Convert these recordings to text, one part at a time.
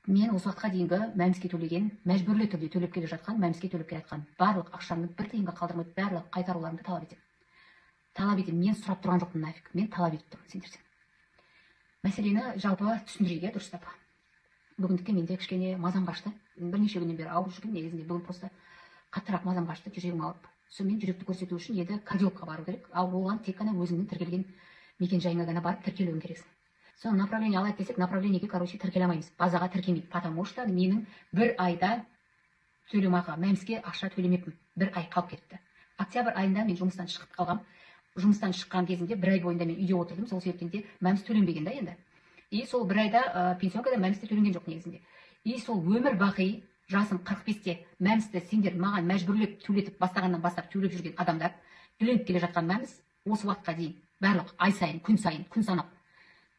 Мен осы уақытқа дейінгі мәмске төлеген, мәжбүрлі түрде төлеп келе жатқан, мәмске төлеп келе жатқан барлық ақшамды бір тиынға қалдырмай барлық қайтаруларымды талап етемін. Талап етемін. Мен сұрап тұрған жоқпын нафиг. Мен талап етіп тұрмын сендерден. Мәселені жалпы түсіндірейік, дұрыстап. Бүгіндікке менде кішкене мазам қашты. Бірнеше күннен бері ауырып жүрген, негізінде бүгін просто қаттырақ мазам қашты, жүрегім ауырып. Сонымен жүректі көрсету үшін енді кардиологқа бару керек. Ал оған тек қана өзіңнің тіркелген мекен жайыңа ғана барып тіркелуің керексің. Соны направление алайық десек, направлениеге, тіркеле алмаймыз. Базаға тіркелмейді, потому что менің бір айда төлемақы, мәмске ақша төлемеппін. Бір ай қалып кетті. Октябрь айында мен жұмыстан шығып қалғам. Жұмыстан шыққан кезінде бір ай бойында мен үйде отырдым, сол себептен де мәмс төленбеген да енді. И сол бір айда пенсионкада мәмсте төленген жоқ негізінде. И сол өмір бақи жасым 45-те мәмсті сендер маған мәжбүрлеп төлетіп бастағаннан бастап төлеп жүрген адамдар, төленіп келе жатқан мәмс осы уақытқа дейін барлық ай сайын, күн санап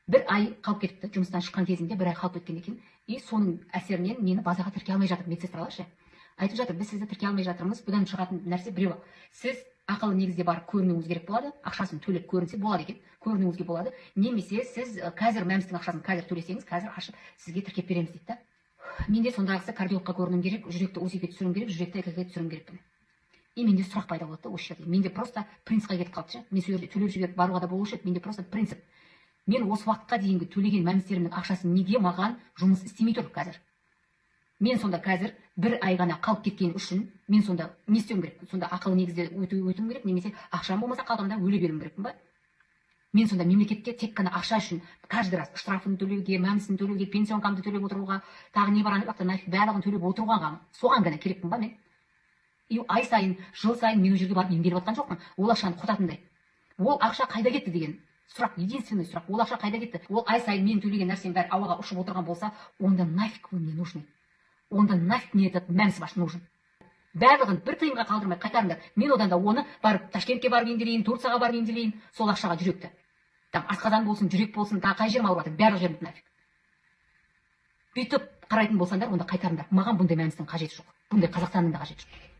бір ай қалып кетіпті. Жұмыстан шыққан кезінде бір ай қалып кеткен екен. И соның әсерінен мені базаға тіркей алмай жатыр медсестралар ше. Айтып жатыр, біз сізді тіркей алмай жатырмыз. Бұдан шығатын нәрсе біреу. Сіз ақылы негізде барып көрінуіңіз керек болады. Ақшасын төлеп көрінсе болады екен. Көрінуіңізге болады. Немесе сіз қазір мәмстің ақшасын қазір төлесеңіз, қазір ашып сізге тіркеп береміз дейді да. Менде сондағысы кардиологқа көрінуім керек, жүректі УЗИге түсіруім керек, жүректі ЭКГ-ге түсіруім керекпін. И менде сұрақ пайда болады осы жерде. Менде просто принципқа кетіп қалды ше. Мен сол жерде төлеп жіберіп баруға да болушы еді. Менде просто принцип. Мен осы уақытқа дейінгі төлеген мәмстерімнің ақшасы неге маған жұмыс істемей тұр қазір? Мен сонда қазір бір ай ғана қалып кеткен үшін мен сонда не істеуім керек? Сонда ақылы негізде өтуім керек, немесе ақшам болмаса қалғанда өле беруім керекпін ба? Мен сонда мемлекетке тек қана ақша үшін каждый раз штрафын төлеуге, мәмсін төлеуге, пенсионкамды төлеп отыруға, тағы не бар нафиг барлығын төлеп отыруға, соған ғана керекпін ба мен? И ай сайын, жыл сайын мен ол жерге барып емделіп жатқан жоқпын. Ол ақшаны құртатындай. Ол ақша қайда кетті деген сұрақ, единственный сұрақ. Ол ақша қайда кетті? Ол ай сайын мен төлеген нәрсем бәрі ауаға ұшып отырған болса, онда нафиг вы мне нужны? Онда нафиг мне этот мәмс ваш нужен? Барлығын бір тиынға қалдырмай қайтарыңдар. Мен одан да оны барып Ташкентке барып емделейін, Турцияға барып емделейін, сол ақшаға жүректі. Там асқазан болсын, жүрек болсын, тағы қай жерім ауырып жатыр, барлық жерімді нафиг. Бүйтіп қарайтын болсаңдар, онда қайтарыңдар. Маған бұндай мәмстің қажеті жоқ. Бұндай Қазақстанның да қажеті жоқ.